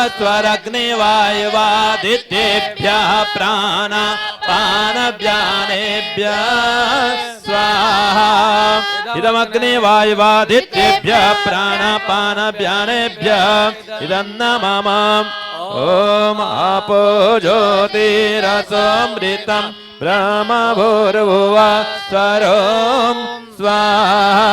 स्वरग्निवायुवादित्येभ्यः प्राणापानव्यानेभ्यः स्वाहा इदमग्निवायुवादित्येभ्यः प्राणापानव्यानेभ्यः इदन्न मम ओम आपो ज्योतिरसोऽमृतं ब्रह्मभूर्भुवः स्वरों स्वाहा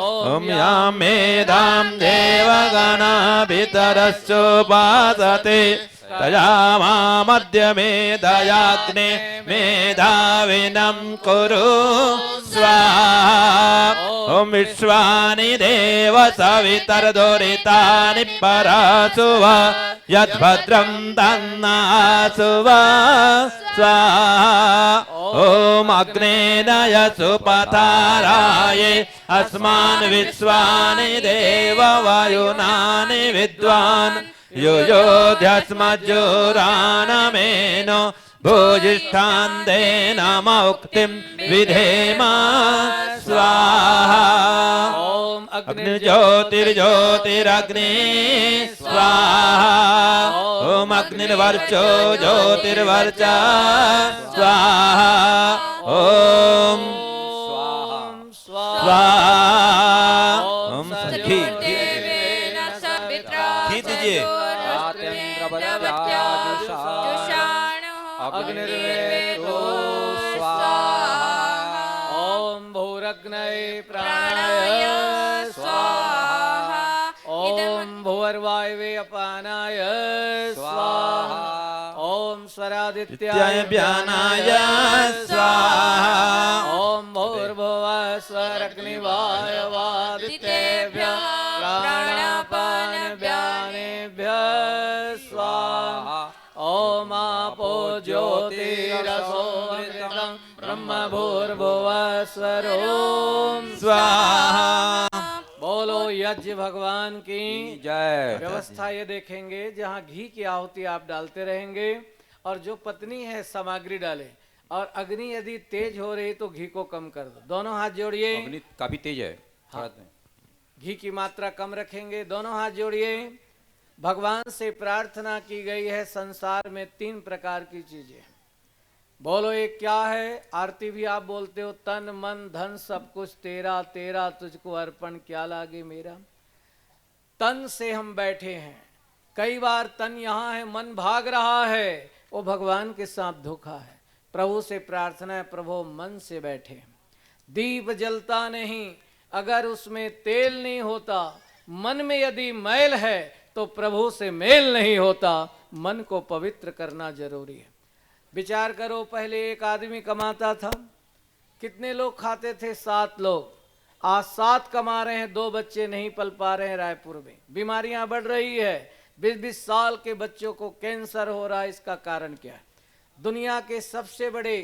ओम यां मेधां देवगणा पितरश्चोपासते तया मामद्य मेधयाग्ने मेधाविनं कुरु स्वाहा ओम विश्वानि देव सवितर्दुरितानि परासुव यद्भद्रं तन्नासुव स्वाहा ओम अग्नेनय सुपथाराये अस्मान् विश्वानि देव वायुनानि विद्वान् युयोध्यस्मज्जुरानमेनो भूजिष्ठान्तेन मौक्तिं विधेम स्वाहा ओम अग्निर्ज्योतिर्ज्योतिरग्नि स्वाहा ओम अग्निर्वर्चो ज्योतिर्वर्चा स्वाहा ओम स्वाहा ओम सखी खींच दीजिए अग्निर्वेदो स्वाहा ओम भूरग्नये प्राणाय स्वाहा ओम भूर्वायवे अपानाय स्वाहा ओम स्वरादित्याय व्यानाय स्वाहा ओम भूर्भुवः स्वरग्निवायवादित्येभ्यः प्राणापान व्यानेभ्यः स्वाहा ओम आपो ज्योतिरसोऽमृतं ब्रह्मभूर्भुवः स्वरों स्वाहा। बोलो यज्ञ भगवान की जय। व्यवस्था ये देखेंगे जहाँ घी की आहुति आप डालते रहेंगे और जो पत्नी है सामग्री डाले और अग्नि यदि तेज हो रही तो घी को कम कर दो। दोनों हाथ जोड़िए। अग्नि काफी तेज है। हाँ। घी की मात्रा कम रखेंगे। दोनों हाथ जोड़िए। भगवान से प्रार्थना की गई है संसार में 3 प्रकार की चीजें। बोलो एक क्या है? आरती भी आप बोलते हो, तन मन धन सब कुछ तेरा, तेरा तुझको अर्पण क्या लागे मेरा। तन से हम बैठे हैं, कई बार तन यहाँ है मन भाग रहा है, वो भगवान के साथ धोखा है। प्रभु से प्रार्थना है, प्रभु मन से बैठे। दीप जलता नहीं अगर उसमें तेल नहीं होता, मन में यदि मैल है तो प्रभु से मेल नहीं होता। मन को पवित्र करना जरूरी है। विचार करो, पहले एक आदमी कमाता था, कितने लोग खाते थे? 7 लोग। आज 7 कमा रहे हैं, 2 बच्चे नहीं पल पा रहे हैं। रायपुर में बीमारियां बढ़ रही है, 20-20 साल के बच्चों को कैंसर हो रहा है। इसका कारण क्या है? दुनिया के सबसे बड़े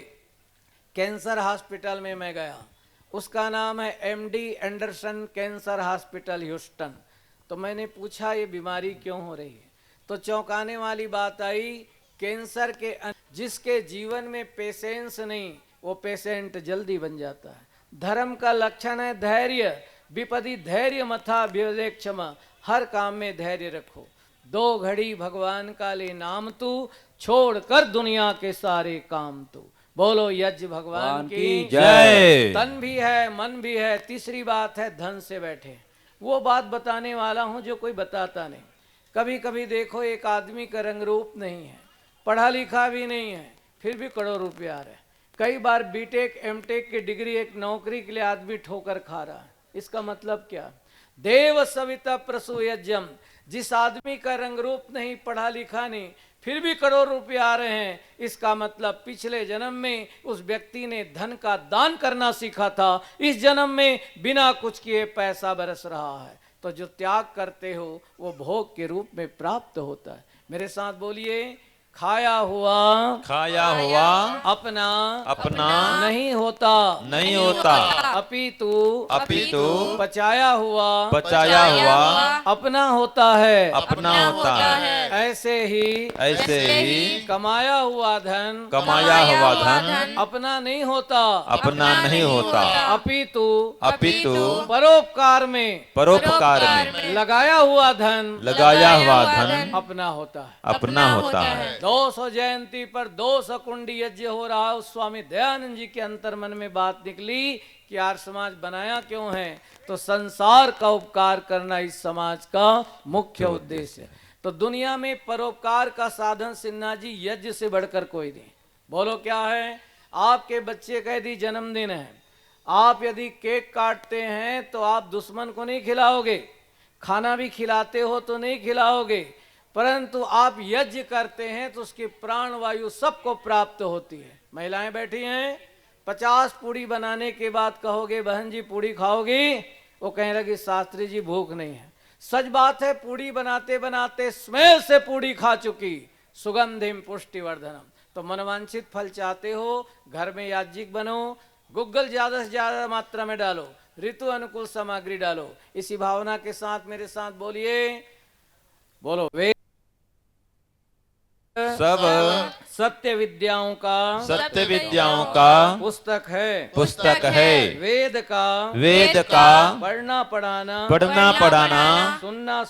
कैंसर हॉस्पिटल में मैं गया, उसका नाम है MD Anderson cancer hospital Houston. तो मैंने पूछा ये बीमारी क्यों हो रही है? तो चौंकाने वाली बात आई, कैंसर के जिसके जीवन में पेशेंस नहीं वो पेशेंट जल्दी बन जाता है। धर्म का लक्षण है धैर्य। विपदि धैर्य मथा व्यवदे क्षमा। हर काम में धैर्य रखो। 2 घड़ी भगवान का ले नाम तू, छोड़ कर दुनिया के सारे काम तू। बोलो यज्ञ भगवान की जय। तन भी है मन भी है। तीसरी बात है धन से बैठे। वो बात बताने वाला हूं जो कोई बताता नहीं। कभी कभी देखो, एक आदमी का रंग रूप नहीं है, पढ़ा लिखा भी नहीं है, फिर भी करोड़ रुपया आ रहे हैं। कई बार बीटेक एमटेक की डिग्री एक नौकरी के लिए आदमी ठोकर खा रहा है। इसका मतलब क्या? देव सविता प्रसु यज्ञम। जिस आदमी का रंग रूप नहीं, पढ़ा लिखा नहीं, फिर भी करोड़ रुपये आ रहे हैं, इसका मतलब पिछले जन्म में उस व्यक्ति ने धन का दान करना सीखा था। इस जन्म में बिना कुछ किए पैसा बरस रहा है। तो जो त्याग करते हो वो भोग के रूप में प्राप्त होता है। मेरे साथ बोलिए, खाया हुआ अपना नहीं होता नहीं होता, अपितु पचाया हुआ अपना होता है। अपना होता है। ऐसे ही कमाया हुआ धन अपना नहीं होता अपितु परोपकार में लगाया हुआ धन अपना होता है। 200 जयंती पर 200 कुंडी यज्ञ हो रहा है। स्वामी दयानंद जी के अंतर मन में बात निकली कि आर्य समाज बनाया क्यों है, तो संसार का उपकार करना इस समाज का मुख्य उद्देश्य है। तो दुनिया में परोपकार का साधन सिन्हा जी यज्ञ से बढ़कर कोई नहीं। बोलो क्या है? आपके बच्चे का यदि जन्मदिन है, आप यदि केक काटते हैं तो आप दुश्मन को नहीं खिलाओगे, खाना भी खिलाते हो तो नहीं खिलाओगे, परंतु आप यज्ञ करते हैं तो उसकी प्राण वायु सबको प्राप्त होती है। महिलाएं बैठी हैं, 50 पूड़ी बनाने के बाद कहोगे बहन जी पूड़ी खाओगी, वो कहने लगी शास्त्री जी भूख नहीं है। सच बात है, पूड़ी बनाते बनाते स्मेल से पूड़ी खा चुकी। सुगंधिम पुष्टिवर्धनम। तो मनवांछित फल चाहते हो, घर में याज्ञिक बनो, गुग्गल ज्यादा से ज्यादा मात्रा में डालो, ऋतु अनुकूल सामग्री डालो। इसी भावना के साथ मेरे साथ बोलो वेद सब सत्य विद्याओं का पुस्तक है। वेद का पढ़ना पढ़ाना सुनना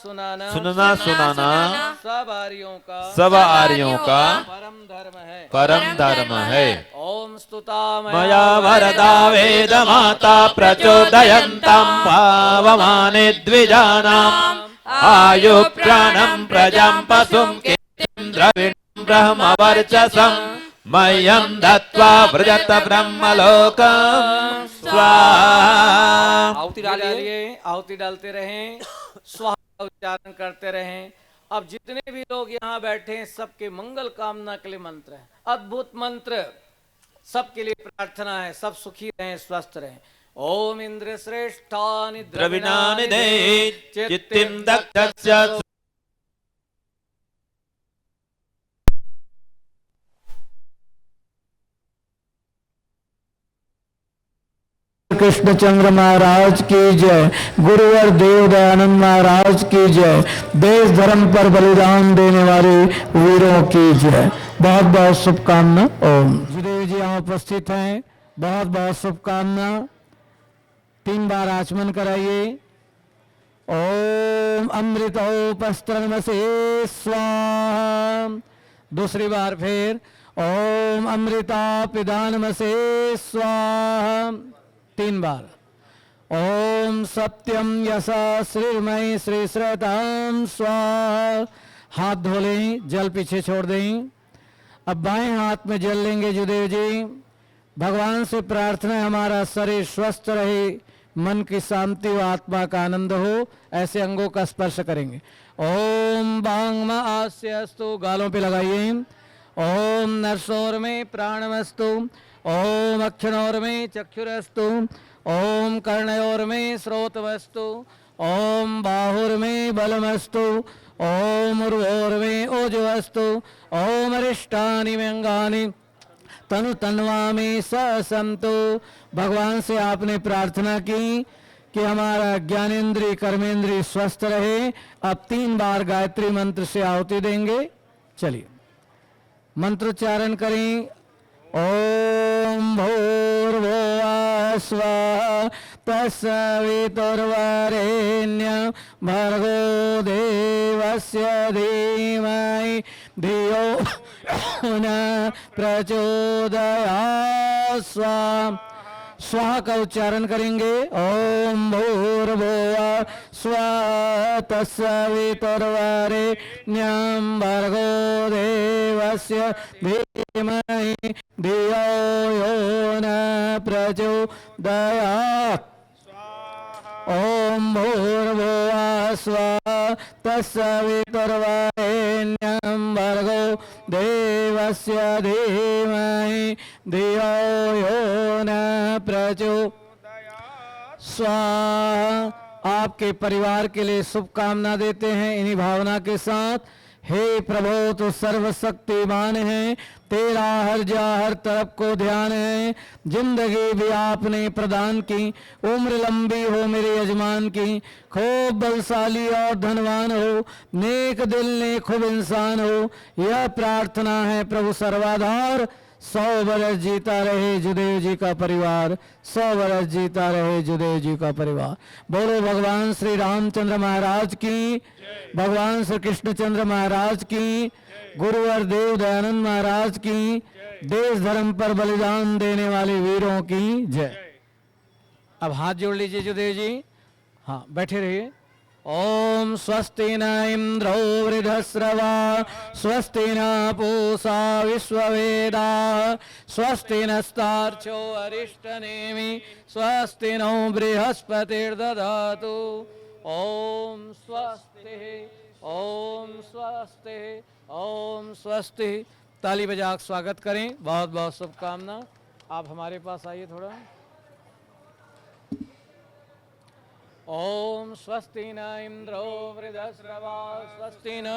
सुनाना सब आर्यों का परम धर्म है। ओम स्तुता मया वरदा वेद माता प्रचोदयन्तं पावमाने द्विजानाम् आयु प्राणं प्रजां पशुं द्रविणं ब्रह्मवर्चसं मह्यं दत्त्वा व्रजत ब्रह्मलोकं स्वाहा। आहुति डालते रहें, स्वाहा उच्चारण करते रहें। अब जितने भी लोग यहाँ बैठे हैं सबके मंगल कामना के लिए मंत्र है, अद्भुत मंत्र, सबके लिए प्रार्थना है, सब सुखी रहें, स्वस्थ रहें। ओम इंद्र श्रेष्ठानि द्रविणानि देहि चित्तिं दक्षस्य कृष्णचंद्र महाराज की जय, गुरुवर देव दयानंद महाराज की जय, देश धर्म पर बलिदान देने वाले वीरों की जय। बहुत बहुत शुभकामना। ओम गुरुदेव जी यहाँ उपस्थित हैं, बहुत बहुत शुभकामना। 3 बार आचमन कराइए। ओम अमृतोपस्त्रमसे स्वाहा। दूसरी बार फिर ओम अमृता पिदानमसे स्वाहा। 3 बार। ओम सत्यम यशा श्रीमय श्री श्रताम स्वाहा। हाथ धो लें, जल पीछे छोड़ दें। अब बाएं हाथ में जल लेंगे जुदेव जी। भगवान से प्रार्थना है हमारा शरीर स्वस्थ रहे, मन की शांति व आत्मा का आनंद हो, ऐसे अंगों का स्पर्श करेंगे। ओम बांग आस्यस्तु, गालों पे लगाइए। ओम नरसोर में प्राणमस्तु। ओम अक्षणोर में चक्षुरस्तु। ओम कर्णयोर में श्रोतवस्तु। ओम बाहुर में बलमस्तु। ओम उर्वोर में ओजवस्तु। ओम अरिष्टानि में अंगानि तनु तन्वा में ससंतु। भगवान से आपने प्रार्थना की कि हमारा ज्ञानेन्द्रिय कर्मेंद्रिय स्वस्थ रहे। अब 3 बार गायत्री मंत्र से आहुति देंगे। चलिए मंत्रोच्चारण करें। ओम भूर्भुवः स्वः तत्सवितुर्वरेण्यं भर्गो देवस्य धीमहि धियो न प्रचोदयात्। स्वाहा का उच्चारण करेंगे। ओम भूर्भुवः स्वः तत्सवितुर्वरेण्यं भर्गो देवस्य धीमहि धियो यो न प्रचोदयात्। ओम भूर्भुवः स्वः तत्सवितुर्वरेण्यं भर्गो देवस्य धीमहि धियो यो न प्रचोदयात्। स्वाहा। आपके परिवार के लिए शुभकामना देते हैं इन्हीं भावना के साथ। हे प्रभु तो सर्वशक्तिमान है, तेरा हर जा हर तरफ को ध्यान है। जिंदगी भी आपने प्रदान की, उम्र लंबी हो मेरे यजमान की, खूब बलशाली और धनवान हो, नेक दिल ने खूब इंसान हो, यह प्रार्थना है प्रभु सर्वाधार। 100 बरस जीता रहे जुदेव जी का परिवार, 100 बरस जीता रहे जुदेव जी का परिवार। बोलो भगवान श्री रामचंद्र महाराज की, भगवान श्री कृष्णचंद्र महाराज की, गुरुवर देव दयानंद महाराज की, देश धर्म पर बलिदान देने वाले वीरों की जय। अब हाथ जोड़ लीजिए जुदेव जी, हाँ बैठे रहिए। ओम स्वस्ति न इंद्रो वृद्धश्रवा, स्वस्ति न पूषा विश्ववेदा, स्वस्ति नस्तार्क्ष्यो अरिष्टनेमि, स्वस्ति नो बृहस्पतिर्दधातु। ओम स्वस्ति, ओम स्वस्ति, ओम स्वस्ति। ताली बजा के स्वागत करें, बहुत बहुत शुभकामना। आप हमारे पास आइए थोड़ा। ओम स्वस्ति न इंद्रो वृद्धश्रवा, स्वस्ति न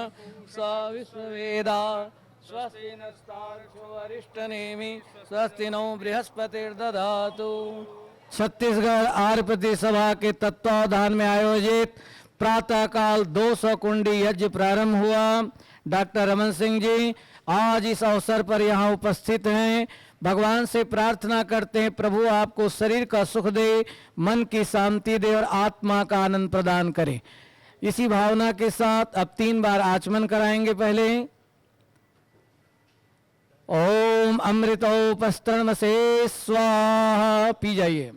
विश्ववेदा, स्वस्ति नस्तार्क्ष्यो अरिष्टनेमि, स्वस्ति नो बृहस्पतिर्दधातु। छत्तीसगढ़ आर्यपति सभा के तत्वावधान में आयोजित प्रातःकाल 200 कुंडी यज्ञ प्रारंभ हुआ। डॉक्टर रमन सिंह जी आज इस अवसर पर यहाँ उपस्थित हैं। भगवान से प्रार्थना करते हैं प्रभु आपको शरीर का सुख दे, मन की शांति दे और आत्मा का आनंद प्रदान करे। इसी भावना के साथ अब 3 बार आचमन कराएंगे। पहले ओम अमृतोपस्तरणमसे स्वाहा, पी जाइए।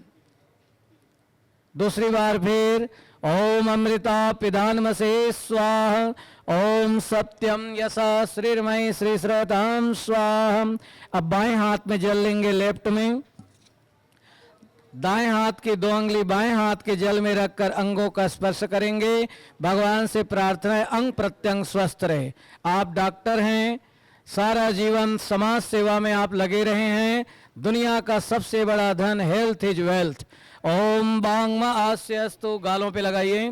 दूसरी बार फिर ओम अमृता पिधानमसे स्वाहा, ओम सत्यम यशा श्रीर्मय श्री श्रताम स्वाहा। अब बाएं हाथ में जल लेंगे, लेफ्ट में। दाएं हाथ की 2 अंगुली बाएं हाथ के जल में रखकर अंगों का स्पर्श करेंगे। भगवान से प्रार्थना है अंग प्रत्यंग स्वस्थ रहे। आप डॉक्टर हैं, सारा जीवन समाज सेवा में आप लगे रहे हैं। दुनिया का सबसे बड़ा धन हेल्थ इज वेल्थ। ओम बांगमा आस्यस्तु, गालों पे लगाइए।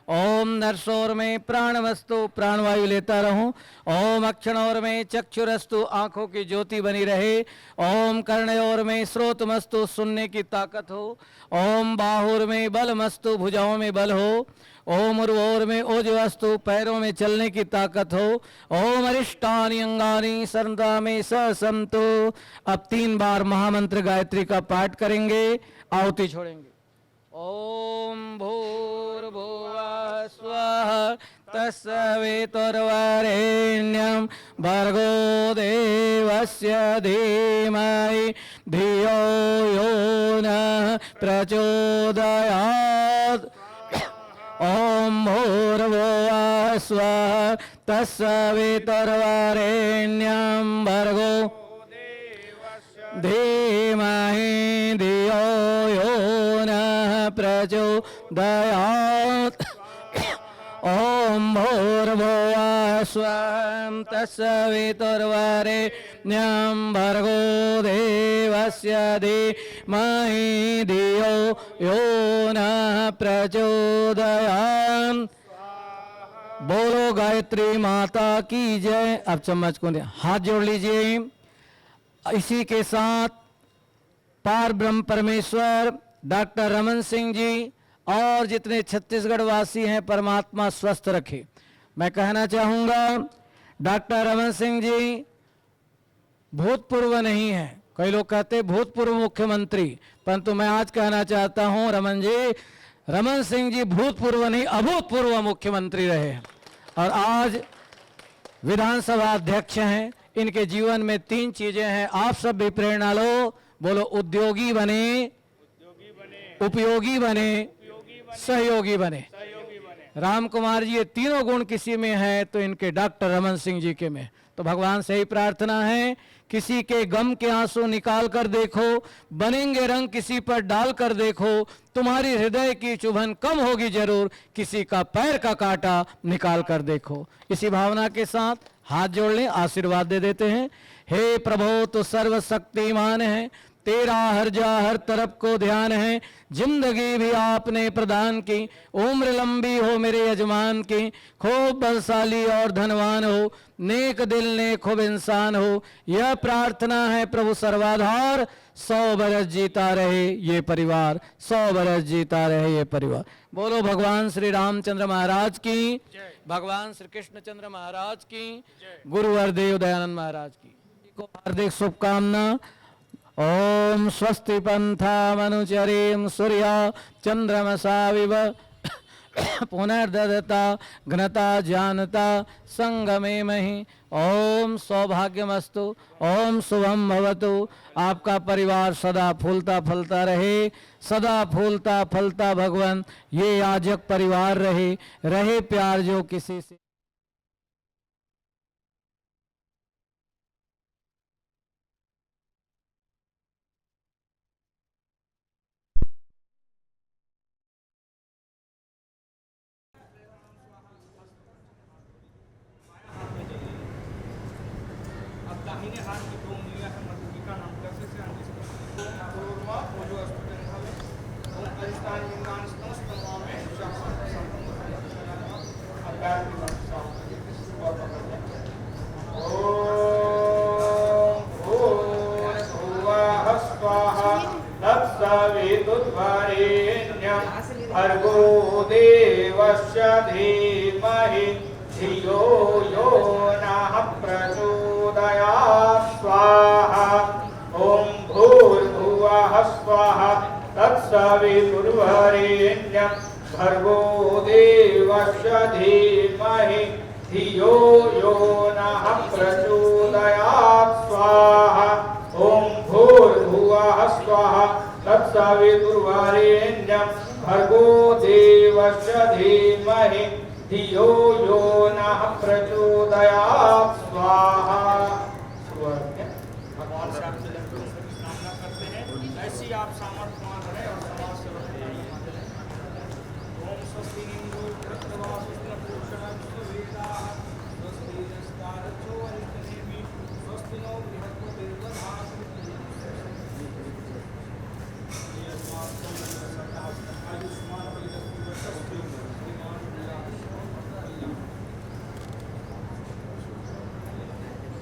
ओम नरसोर में प्राणवस्तु, प्राणवायु लेता रहूं। ओम अक्षणोर में चक्षुरस्तु, आंखों की ज्योति बनी रहे। ओम कर्णयोर में श्रोतमस्तु, सुनने की ताकत हो। ओम बाहुर में बलमस्तु, भुजाओं में बल हो। ओम उर्वोर में ओजवस्तु, पैरों में चलने की ताकत हो। ओम अरिष्टानि अंगानि सर्वदा में ससंतु। अब 3 बार महामंत्र गायत्री का पाठ करेंगे, आहुति छोड़ेंगे। ओम भूर्भुवः स्वः तत्सवितुर्वरेण्यं भर्गो देवस्य धीमहि धियो यो नः प्रचोदयात्। ओम भूर्भुवः स्वः तत्सवितुर्वरेण्यं भर्गो धीमहि धियो यो नः प्रचोदयात्। ओम भूर्भुवः स्वः तत्सवितुर्वरेण्यं भर्गो देवस्य धीमहि धियो यो नः प्रचोदयात्। बोलो गायत्री माता की जय। अब चम्मच को हाथ जोड़ लीजिए। इसी के साथ पार ब्रह्म परमेश्वर डॉक्टर रमन सिंह जी और जितने छत्तीसगढ़ वासी हैं परमात्मा स्वस्थ रखे। मैं कहना चाहूँगा डॉक्टर रमन सिंह जी भूतपूर्व नहीं है। कई लोग कहते भूतपूर्व मुख्यमंत्री, परंतु मैं आज कहना चाहता हूँ रमन सिंह जी भूतपूर्व नहीं अभूतपूर्व मुख्यमंत्री रहे हैं और आज विधानसभा अध्यक्ष हैं। इनके जीवन में 3 चीजें हैं, आप सब भी प्रेरणा लो। बोलो उद्योगी बने, उपयोगी बने, सहयोगी बने। राम कुमार जी ये तीनों गुण किसी में है तो इनके डॉक्टर रमन सिंह जी के में। तो भगवान से ही प्रार्थना है किसी के गम के आंसू निकाल कर देखो, बनेंगे रंग किसी पर डाल कर देखो, तुम्हारी हृदय की चुभन कम होगी जरूर, किसी का पैर का कांटा निकाल कर देखो। इसी भावना के साथ हाथ जोड़ लें, आशीर्वाद दे देते हैं। हे प्रभु तो सर्वशक्तिमान है, तेरा हर जा हर तरफ को ध्यान है, जिंदगी भी आपने प्रदान की, उम्र लंबी हो मेरे यजमान की, खूब बलशाली और धनवान हो, नेक दिल ने खूब इंसान हो, यह प्रार्थना है प्रभु सर्वाधार। 100 बरस जीता रहे ये परिवार, 100 बरस जीता रहे ये परिवार। बोलो भगवान श्री रामचंद्र महाराज की, भगवान श्री कृष्णचंद्र महाराज की, गुरु हरदेव दयानंद महाराज की को हार्दिक शुभकामना। ओम स्वस्ति पंथा मनुचरीम सूर्या चंद्रमसा विव पुनर्ददता घनता जानता संगमे महि। ओम सौभाग्यमस्तु, ओम शुभम भवतु। आपका परिवार सदा फूलता फलता रहे, सदा फूलता फलता भगवान ये याजक परिवार रहे प्यार जो किसी से। दाहिने हाथ की 2 उंगलियां है मधुलिका नाम कैसे से पूर्वमा पूजो अस्तुतंधाले ओम अरिष्टान लिंगान स्तोस्तमा में शासन अकाल की भाषा और पकड़ ओम भूर्भुवः स्वाहा तत्सवितुर्वरेण्यं भर्गो देवस्य धीमहि धियो यो नः प्रचोदयात् स्वाहा। ओम भूर्भुवः स्वाहा तत्सवितुर्वरेण्यं भर्गो देवस्य धीमहि धियो यो नः प्रचोदयात् स्वाहा। ओम भूर्भुवः स्वाहा तत्सवितुर्वरेण्यं भर्गो देवस्य धीमहि धियो यो नः प्रचोदयात्